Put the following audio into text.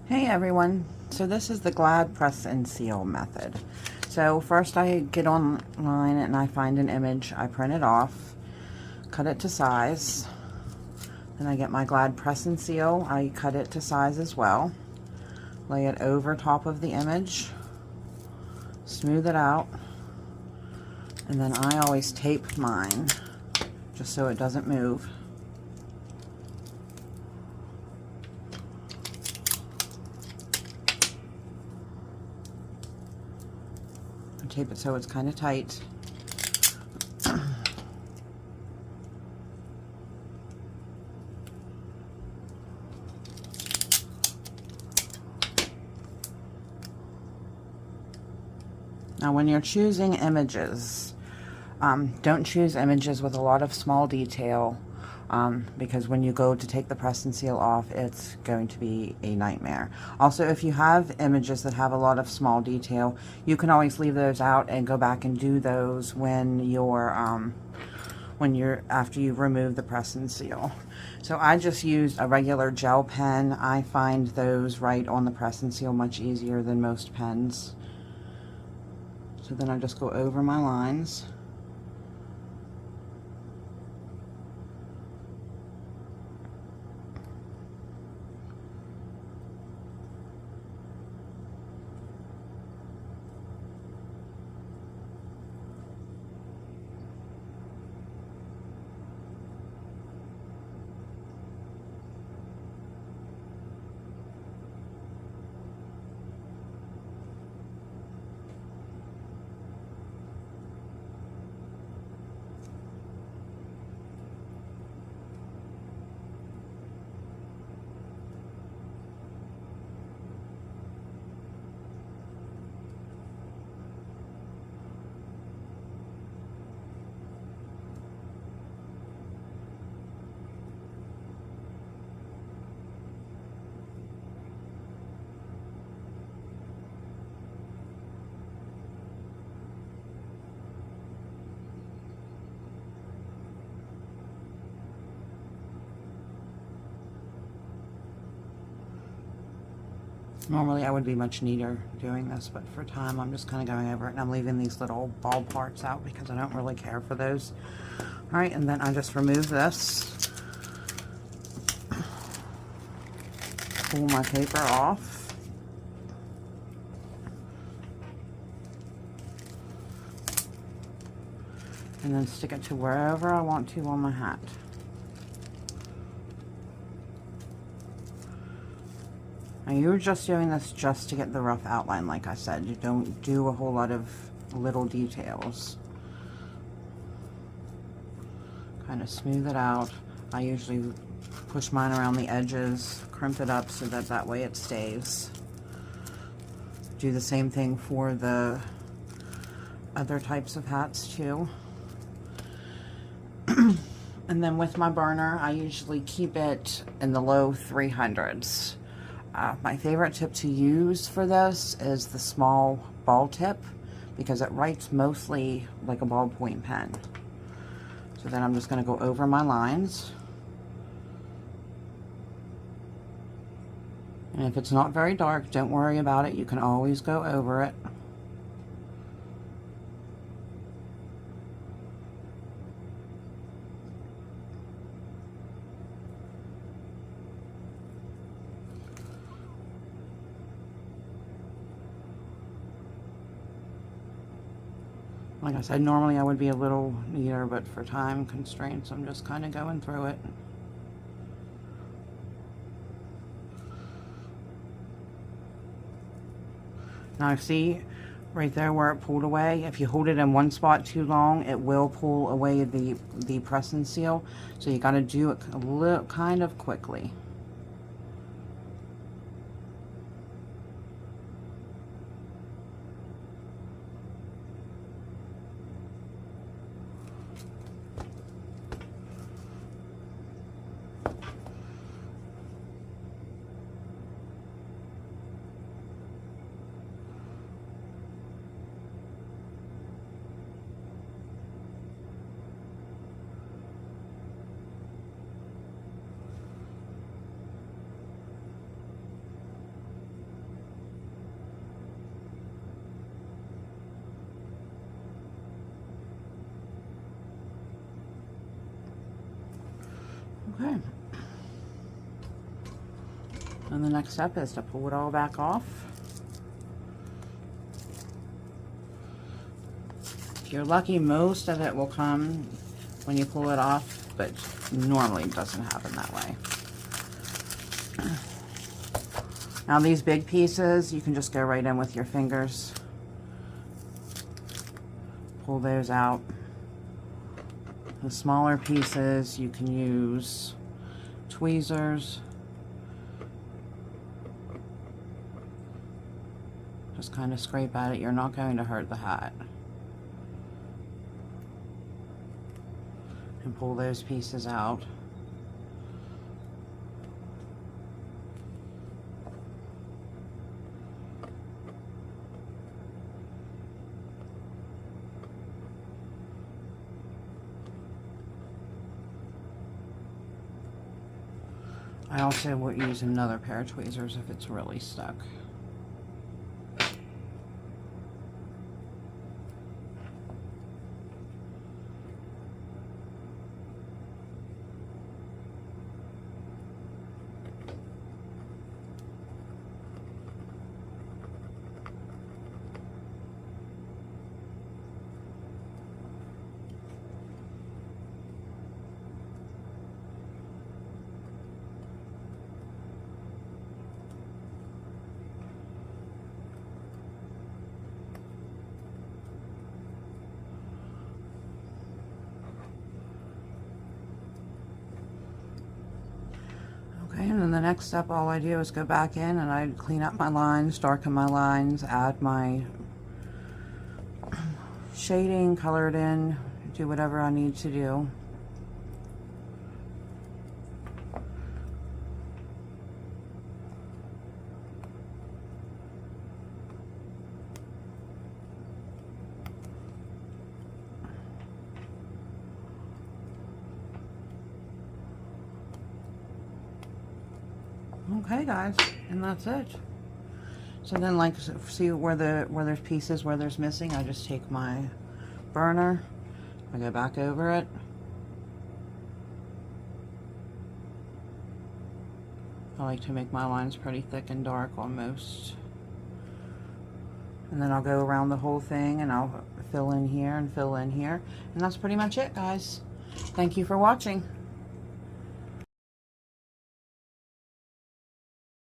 Hey everyone, so this is the Glad press and seal method. So first I get online and I find an image, I print it off, cut it to size, then I get my Glad press and seal, I cut it to size as well, lay it over top of the image, smooth it out, and then I always tape mine just so it doesn't move. Tape it so it's kind of tight. Now when you're choosing images, don't choose images with a lot of small detail because when you go to take the press and seal off, it's going to be a nightmare. Also, if you have images that have a lot of small detail, you can always leave those out and go back and do those when you're after you've removed the press and seal. So I just used a regular gel pen. I find those right on the press and seal much easier than most pens. So then I just go over my lines. Normally I would be much neater doing this, but for time I'm just kind of going over it, and I'm leaving these little ball parts out because I don't really care for those. Alright, and then I just remove this, pull my paper off, and then stick it to wherever I want to on my hat. Now you're just doing this just to get the rough outline, like I said. You don't do a whole lot of little details. Kind of smooth it out. I usually push mine around the edges, crimp it up so that that way it stays. Do the same thing for the other types of hats too. And then with my burner, I usually keep it in the low 300s. My favorite tip to use for this is the small ball tip because it writes mostly like a ballpoint pen. So then I'm just going to go over my lines. And if it's not very dark, don't worry about it. You can always go over it. Like I said, normally I would be a little neater, but for time constraints, I'm just kind of going through it. Now see, right there where it pulled away, if you hold it in one spot too long, it will pull away the press and seal. So you got to do it a little kind of quickly. Okay. And the next step is to pull it all back off. If you're lucky, most of it will come when you pull it off, but normally it doesn't happen that way. Now these big pieces, you can just go right in with your fingers. Pull those out. The smaller pieces, you can use tweezers. Just kind of scrape at it. You're not going to hurt the hat. And pull those pieces out. I also would use another pair of tweezers if it's really stuck. And then the next step, all I do is go back in and I clean up my lines, darken my lines, add my shading, color it in, do whatever I need to do. Okay guys, and that's it. So then, like, see where there's pieces where there's missing, I just take my burner, I go back over it, I like to make my lines pretty thick and dark almost, and then I'll go around the whole thing and I'll fill in here and fill in here, and that's pretty much it guys. Thank you for watching.